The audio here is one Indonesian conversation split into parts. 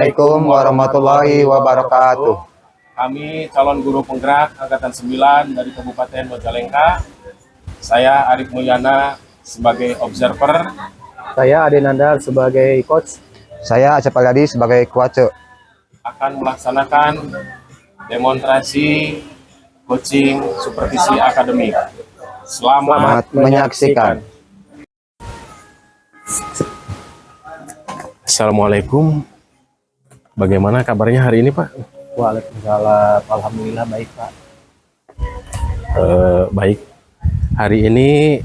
Assalamualaikum warahmatullahi wabarakatuh. Kami calon guru penggerak Angkatan 9 dari Kabupaten Majalengka. Saya Arif Mulyana sebagai observer. Saya Ade Nandar sebagai coach. Saya Acep Alyadi sebagai coach. Akan melaksanakan demonstrasi coaching supervisi akademik. Selamat menyaksikan. Assalamualaikum. Bagaimana kabarnya hari ini, Pak? Waalaikumsalam. Alhamdulillah baik, Pak. Baik. Hari ini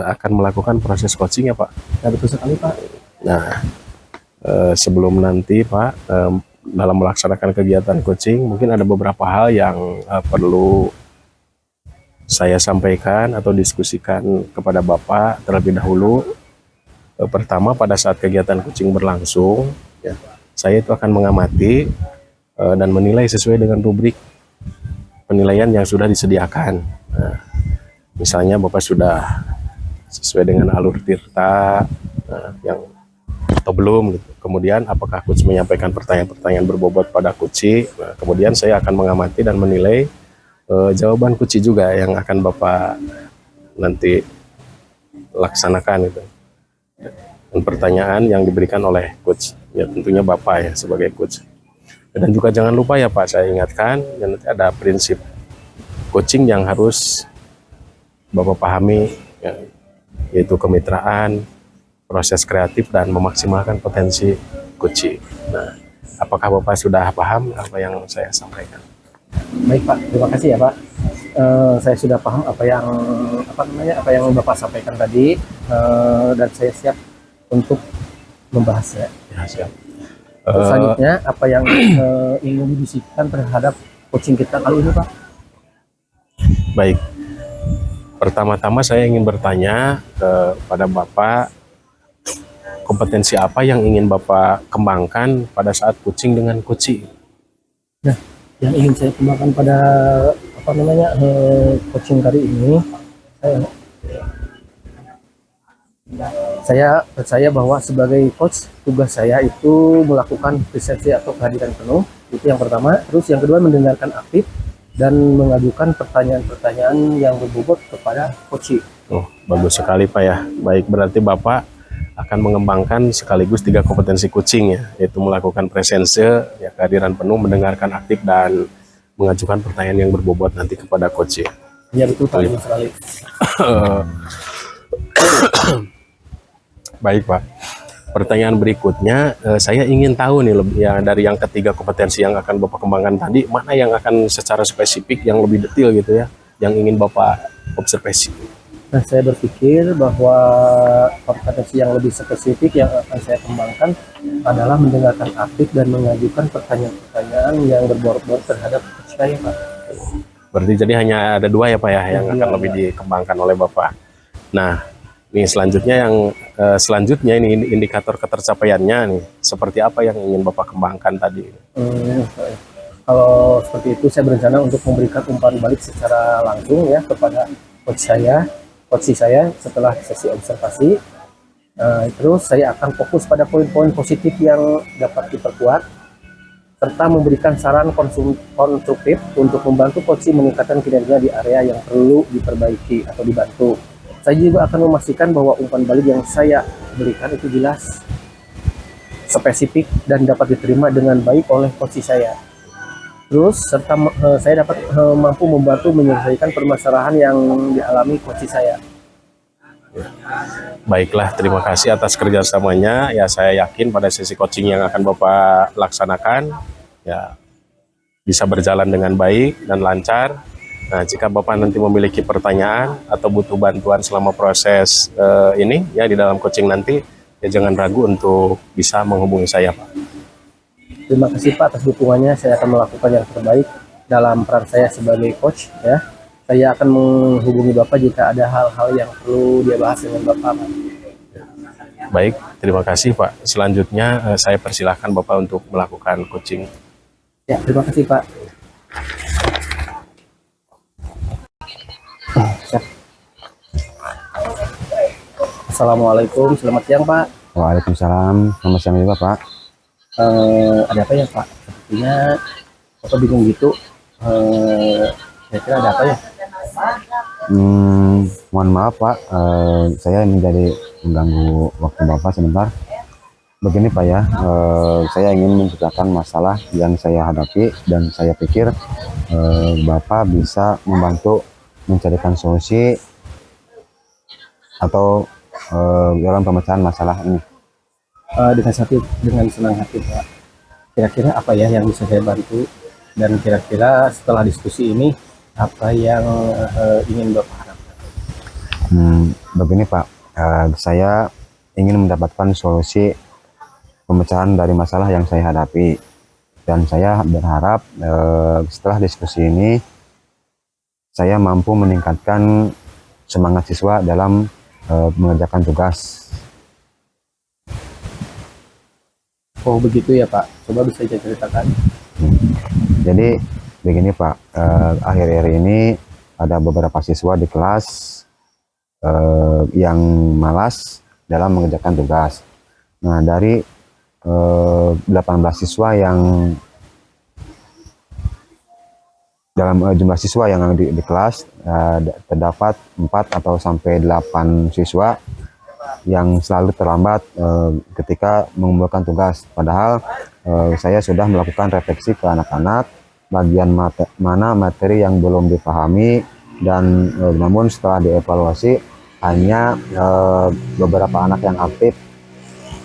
akan melakukan proses coaching ya, Pak? Ya, betul sekali, Pak. Nah, sebelum nanti, Pak, dalam melaksanakan kegiatan coaching, mungkin ada beberapa hal yang perlu saya sampaikan atau diskusikan kepada Bapak terlebih dahulu. Pertama, pada saat kegiatan coaching berlangsung, ya, saya itu akan mengamati dan menilai sesuai dengan rubrik penilaian yang sudah disediakan. Nah, misalnya Bapak sudah sesuai dengan alur tirta yang atau belum gitu. Kemudian apakah coach menyampaikan pertanyaan-pertanyaan berbobot pada coach. Nah, kemudian saya akan mengamati dan menilai jawaban coach juga yang akan Bapak nanti laksanakan gitu. Dan pertanyaan yang diberikan oleh coach, ya tentunya Bapak ya sebagai coach. Dan juga jangan lupa ya Pak, saya ingatkan ya, nanti ada prinsip coaching yang harus Bapak pahami, ya, yaitu kemitraan, proses kreatif, dan memaksimalkan potensi coaching. Nah, apakah Bapak sudah paham apa yang saya sampaikan? Baik, Pak. Terima kasih ya, Pak. Saya sudah paham apa yang Bapak sampaikan tadi, dan saya siap untuk membahasnya. Ya, siap. Selanjutnya, apa yang ingin dibisikan terhadap coaching kita kali ini, Pak? Baik. Pertama-tama saya ingin bertanya kepada Bapak, kompetensi apa yang ingin Bapak kembangkan pada saat coaching dengan coaching? Nah, yang ingin saya kembangkan pada coaching kali ini, saya percaya bahwa sebagai coach, tugas saya itu melakukan presensi atau kehadiran penuh, itu yang pertama. Terus yang kedua, mendengarkan aktif dan mengajukan pertanyaan-pertanyaan yang berbobot kepada coach. Oh, bagus sekali Pak ya. Baik, berarti Bapak akan mengembangkan sekaligus 3 kompetensi coaching ya, yaitu melakukan presensi, ya, kehadiran penuh, mendengarkan aktif, dan mengajukan pertanyaan yang berbobot nanti kepada coach ya. Ya, betul Pak, bagus sekali. Baik Pak. Pertanyaan berikutnya, saya ingin tahu nih lebih ya, dari yang ketiga kompetensi yang akan Bapak kembangkan tadi, mana yang akan secara spesifik yang lebih detail gitu ya, yang ingin Bapak observasi. Nah, saya berpikir bahwa kompetensi yang lebih spesifik yang akan saya kembangkan adalah mendengarkan aktif dan mengajukan pertanyaan-pertanyaan yang berbobot terhadap coach saya, Pak. Berarti jadi hanya ada 2 ya Pak ya, yang akan lebih dikembangkan oleh Bapak. Nah, ini selanjutnya ini indikator ketercapaiannya nih, seperti apa yang ingin Bapak kembangkan tadi? Kalau seperti itu, saya berencana untuk memberikan umpan balik secara langsung ya kepada coach saya setelah sesi observasi. Terus saya akan fokus pada poin-poin positif yang dapat diperkuat, serta memberikan saran konstruktif untuk membantu coach meningkatkan kinerja di area yang perlu diperbaiki atau dibantu. Saya juga akan memastikan bahwa umpan balik yang saya berikan itu jelas, spesifik, dan dapat diterima dengan baik oleh coach saya. Terus serta saya dapat mampu membantu menyelesaikan permasalahan yang dialami coach saya. Baiklah, terima kasih atas kerjasamanya. Ya, saya yakin pada sesi coaching yang akan Bapak laksanakan ya bisa berjalan dengan baik dan lancar. Nah, jika Bapak nanti memiliki pertanyaan atau butuh bantuan selama proses ini ya di dalam coaching nanti, ya jangan ragu untuk bisa menghubungi saya, Pak. Terima kasih Pak atas dukungannya. Saya akan melakukan yang terbaik dalam peran saya sebagai coach ya. Saya akan menghubungi Bapak jika ada hal-hal yang perlu dia bahas dengan Bapak, Pak. Baik, terima kasih Pak. Selanjutnya saya persilahkan Bapak untuk melakukan coaching. Ya, terima kasih Pak. Assalamualaikum, selamat siang Pak. Waalaikumsalam, selamat siang juga Pak. Ada apa ya Pak? Sepertinya Bapak bingung gitu. Kira-kira ada apa ya? Mohon maaf Pak, saya menjadi mengganggu waktu Bapak sebentar. Begini Pak ya, saya ingin menceritakan masalah yang saya hadapi dan saya pikir Bapak bisa membantu mencarikan solusi atau dalam pemecahan masalah ini. Dengan senang hati Pak. Kira-kira apa ya yang bisa saya bantu? Dan kira-kira setelah diskusi ini apa yang ingin Bapak harapkan? Begini Pak, saya ingin mendapatkan solusi pemecahan dari masalah yang saya hadapi, dan saya berharap setelah diskusi ini saya mampu meningkatkan semangat siswa dalam mengerjakan tugas. Oh begitu ya Pak, coba bisa diceritakan. Jadi begini Pak, akhir-akhir ini ada beberapa siswa di kelas yang malas dalam mengerjakan tugas. Nah, dari 18 siswa yang dalam jumlah siswa yang di kelas terdapat 4 atau sampai 8 siswa yang selalu terlambat ketika mengumpulkan tugas. Padahal saya sudah melakukan refleksi ke anak-anak bagian mana materi yang belum dipahami, dan namun setelah dievaluasi hanya beberapa anak yang aktif.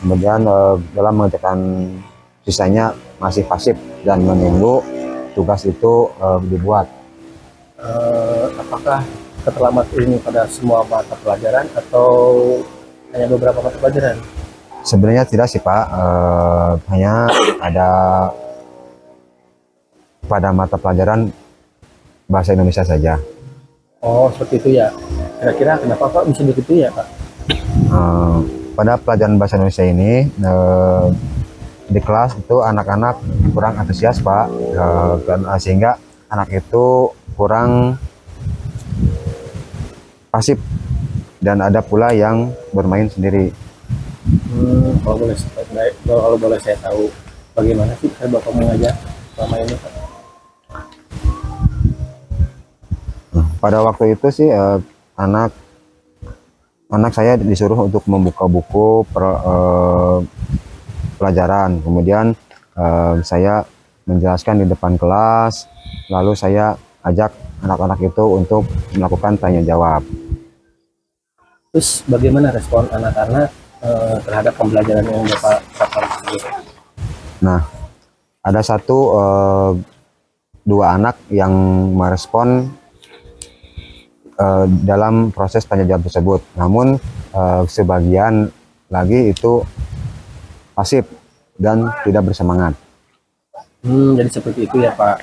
Kemudian dalam mengerjakan sisanya masih pasif dan menunggu tugas itu dibuat. Apakah keterlambatan ini pada semua mata pelajaran atau hanya beberapa mata pelajaran? Sebenarnya tidak sih Pak, hanya ada pada mata pelajaran bahasa Indonesia saja. Oh seperti itu ya. Kira-kira kenapa Pak bisa begitu ya Pak? Pada pelajaran bahasa Indonesia ini di kelas itu anak-anak kurang antusias Pak, sehingga anak itu kurang pasif, dan ada pula yang bermain sendiri. Kalau boleh saya tahu bagaimana sih saya Bapak mengajar selama ini Pak? Pada waktu itu sih anak saya disuruh untuk membuka buku pelajaran, kemudian saya menjelaskan di depan kelas, lalu saya ajak anak-anak itu untuk melakukan tanya jawab. Terus bagaimana respon anak-anak terhadap pembelajaran yang Bapak lakukan? Nah, ada dua anak yang merespon dalam proses tanya jawab tersebut, namun sebagian lagi itu pasif dan tidak bersemangat. Jadi seperti itu ya Pak.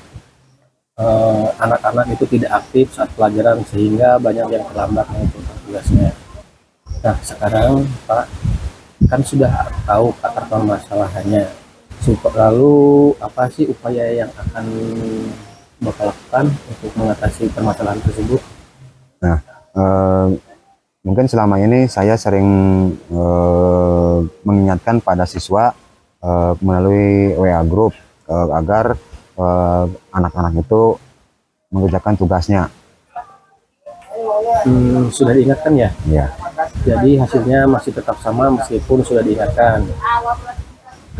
Anak-anak itu tidak aktif saat pelajaran sehingga banyak yang terlambat mengumpulkan tugasnya. Nah sekarang Pak kan sudah tahu akar permasalahannya. Lalu apa sih upaya yang akan Bapak lakukan untuk mengatasi permasalahan tersebut? Nah, mungkin selama ini saya sering mengingatkan pada siswa melalui WA Group agar anak-anak itu mengerjakan tugasnya. Sudah diingatkan ya? Ya. Jadi hasilnya masih tetap sama meskipun sudah diingatkan.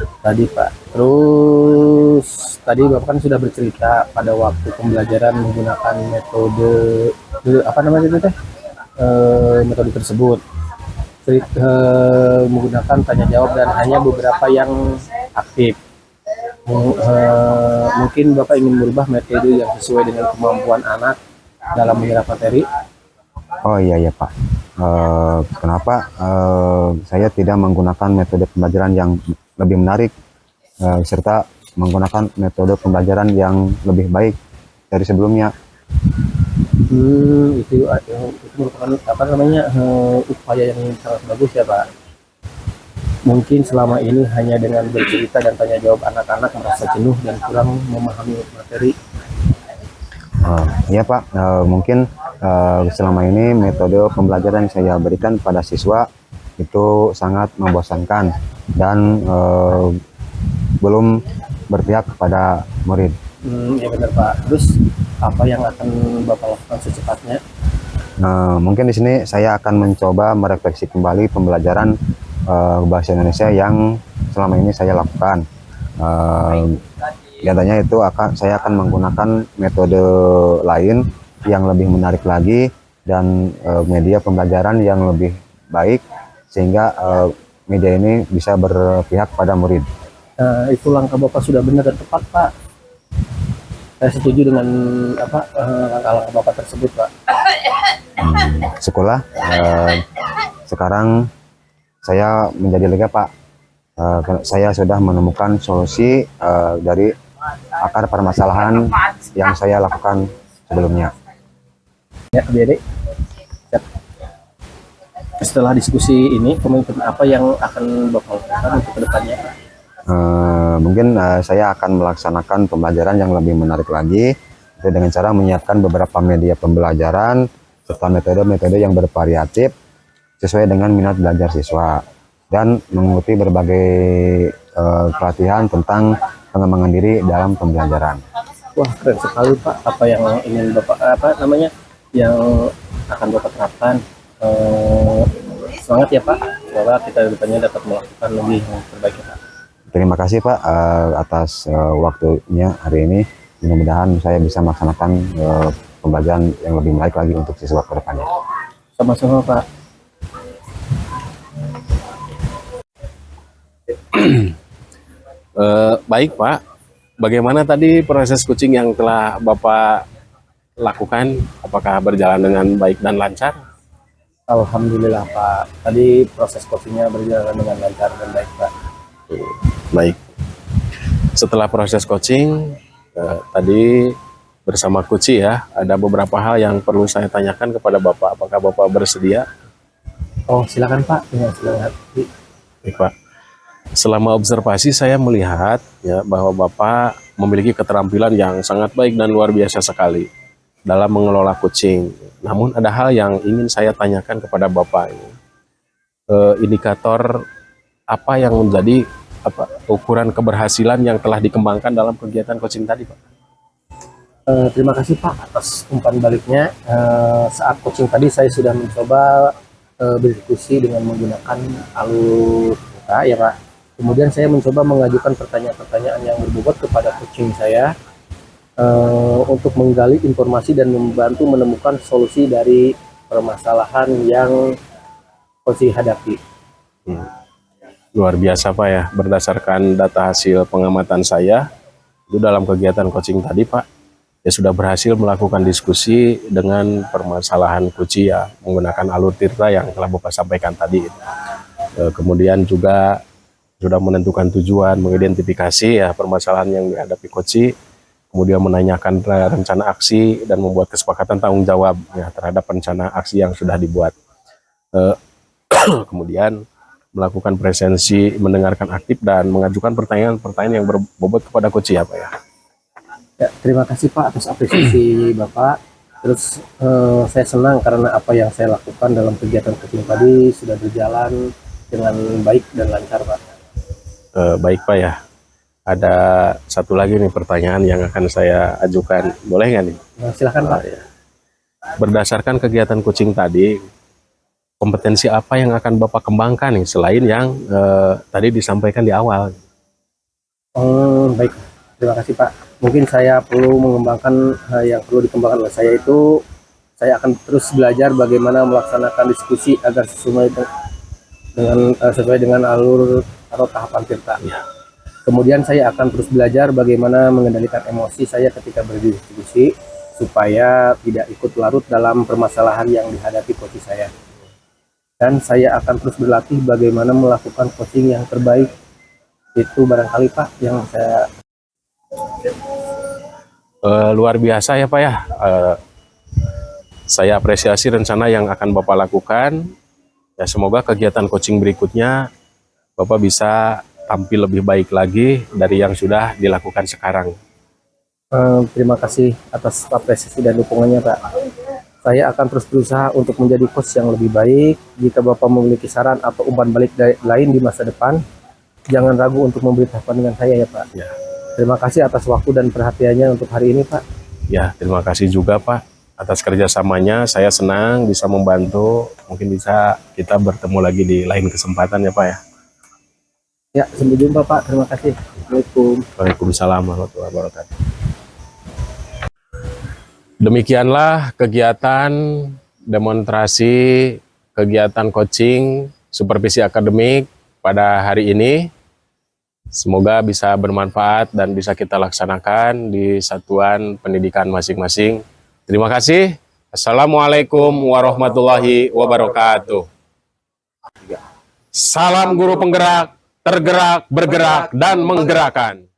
Tadi Pak, terus tadi Bapak kan sudah bercerita pada waktu pembelajaran menggunakan metode apa namanya itu teh? Metode tersebut menggunakan tanya jawab dan hanya beberapa yang aktif. Mungkin Bapak ingin merubah metode yang sesuai dengan kemampuan anak dalam menyerap materi. Oh iya ya Pak, kenapa saya tidak menggunakan metode pembelajaran yang lebih menarik serta menggunakan metode pembelajaran yang lebih baik dari sebelumnya? Itu merupakan apa namanya upaya yang sangat bagus ya Pak. Mungkin selama ini hanya dengan bercerita dan tanya jawab anak-anak merasa jenuh dan kurang memahami materi. Iya Pak, mungkin selama ini metode pembelajaran yang saya berikan pada siswa itu sangat membosankan, dan belum berpihak kepada murid. Ya benar Pak. Terus apa yang akan Bapak lakukan secepatnya? Mungkin di sini saya akan mencoba merefleksi kembali pembelajaran bahasa Indonesia yang selama ini saya lakukan. Biasanya itu saya akan menggunakan metode lain yang lebih menarik lagi dan media pembelajaran yang lebih baik sehingga media ini bisa berpihak pada murid. Itu langkah Bapak sudah benar dan tepat Pak. Saya setuju dengan langkah-langkah Bapak tersebut Pak. Sekolah sekarang saya menjadi lega Pak. Saya sudah menemukan solusi dari akar permasalahan yang saya lakukan sebelumnya. Ya, Adik. Setelah diskusi ini, komitmen apa yang akan Bapak lakukan untuk kedepannya? Mungkin saya akan melaksanakan pembelajaran yang lebih menarik lagi itu dengan cara menyiapkan beberapa media pembelajaran serta metode-metode yang bervariatif sesuai dengan minat belajar siswa dan mengikuti berbagai pelatihan tentang pengembangan diri dalam pembelajaran. Wah, keren sekali Pak. Apa yang ingin Bapak yang akan Bapak terapkan? Semangat ya Pak. Semoga kita depannya dapat melakukan lebih yang terbaik ya Pak. Terima kasih Pak atas waktunya hari ini. Mudah-mudahan saya bisa melaksanakan pembelajaran yang lebih baik lagi untuk siswa ke depannya. Sama-sama Pak. Baik Pak, bagaimana tadi proses coaching yang telah Bapak lakukan? Apakah berjalan dengan baik dan lancar? Alhamdulillah Pak. Tadi proses coachingnya berjalan dengan lancar dan baik Pak. Baik. Setelah proses coaching tadi bersama Kuci ya, ada beberapa hal yang perlu saya tanyakan kepada Bapak. Apakah Bapak bersedia? Oh silakan Pak. Ya, silakan. Baik Pak. Selama observasi saya melihat ya bahwa Bapak memiliki keterampilan yang sangat baik dan luar biasa sekali dalam mengelola kucing. Namun ada hal yang ingin saya tanyakan kepada Bapak ini. Indikator apa yang menjadi ukuran keberhasilan yang telah dikembangkan dalam kegiatan coaching tadi Pak? Terima kasih Pak atas umpan baliknya. Saat coaching tadi saya sudah mencoba berdiskusi dengan menggunakan alur kata ya Pak. Kemudian saya mencoba mengajukan pertanyaan-pertanyaan yang berbobot kepada coaching saya untuk menggali informasi dan membantu menemukan solusi dari permasalahan yang coaching hadapi. Luar biasa Pak ya, berdasarkan data hasil pengamatan saya itu dalam kegiatan coaching tadi Pak ya sudah berhasil melakukan diskusi dengan permasalahan kuci ya menggunakan alur tirta yang telah Bapak sampaikan tadi. Kemudian juga sudah menentukan tujuan, mengidentifikasi ya permasalahan yang dihadapi Koci, kemudian menanyakan rencana aksi dan membuat kesepakatan tanggung jawab ya terhadap rencana aksi yang sudah dibuat. Kemudian melakukan presensi, mendengarkan aktif dan mengajukan pertanyaan-pertanyaan yang berbobot kepada Koci ya Pak ya. Ya, terima kasih Pak atas apresiasi Bapak. Terus saya senang karena apa yang saya lakukan dalam kegiatan coaching tadi sudah berjalan dengan baik dan lancar Pak. Baik Pak ya, ada satu lagi nih pertanyaan yang akan saya ajukan, boleh nggak nih? Nah, silakan Pak. Ya. Berdasarkan kegiatan coaching tadi, kompetensi apa yang akan Bapak kembangkan nih selain yang tadi disampaikan di awal? Baik, terima kasih Pak. Mungkin saya perlu mengembangkan yang perlu dikembangkan oleh saya itu, saya akan terus belajar bagaimana melaksanakan diskusi agar sesuai dengan alur atau tahapan tirta. Ya. Kemudian saya akan terus belajar bagaimana mengendalikan emosi saya ketika berdiskusi supaya tidak ikut larut dalam permasalahan yang dihadapi coaching saya. Dan saya akan terus berlatih bagaimana melakukan coaching yang terbaik. Itu barangkali Pak yang saya luar biasa ya Pak ya. Saya apresiasi rencana yang akan Bapak lakukan. Ya, semoga kegiatan coaching berikutnya Bapak bisa tampil lebih baik lagi dari yang sudah dilakukan sekarang. Terima kasih atas apresiasi dan dukungannya Pak. Saya akan terus berusaha untuk menjadi coach yang lebih baik. Jika Bapak memiliki saran atau umpan balik lain di masa depan, jangan ragu untuk memberitahukan dengan saya ya Pak. Ya. Terima kasih atas waktu dan perhatiannya untuk hari ini Pak. Ya, terima kasih juga Pak atas kerjasamanya. Saya senang bisa membantu. Mungkin bisa kita bertemu lagi di lain kesempatan ya Pak ya. Ya, sampai jumpa Pak. Terima kasih. Assalamualaikum. Waalaikumsalam warahmatullahi wabarakatuh. Demikianlah kegiatan demonstrasi, kegiatan coaching supervisi akademik pada hari ini. Semoga bisa bermanfaat dan bisa kita laksanakan di satuan pendidikan masing-masing. Terima kasih. Assalamualaikum warahmatullahi wabarakatuh. Salam guru penggerak, tergerak, bergerak, dan menggerakkan.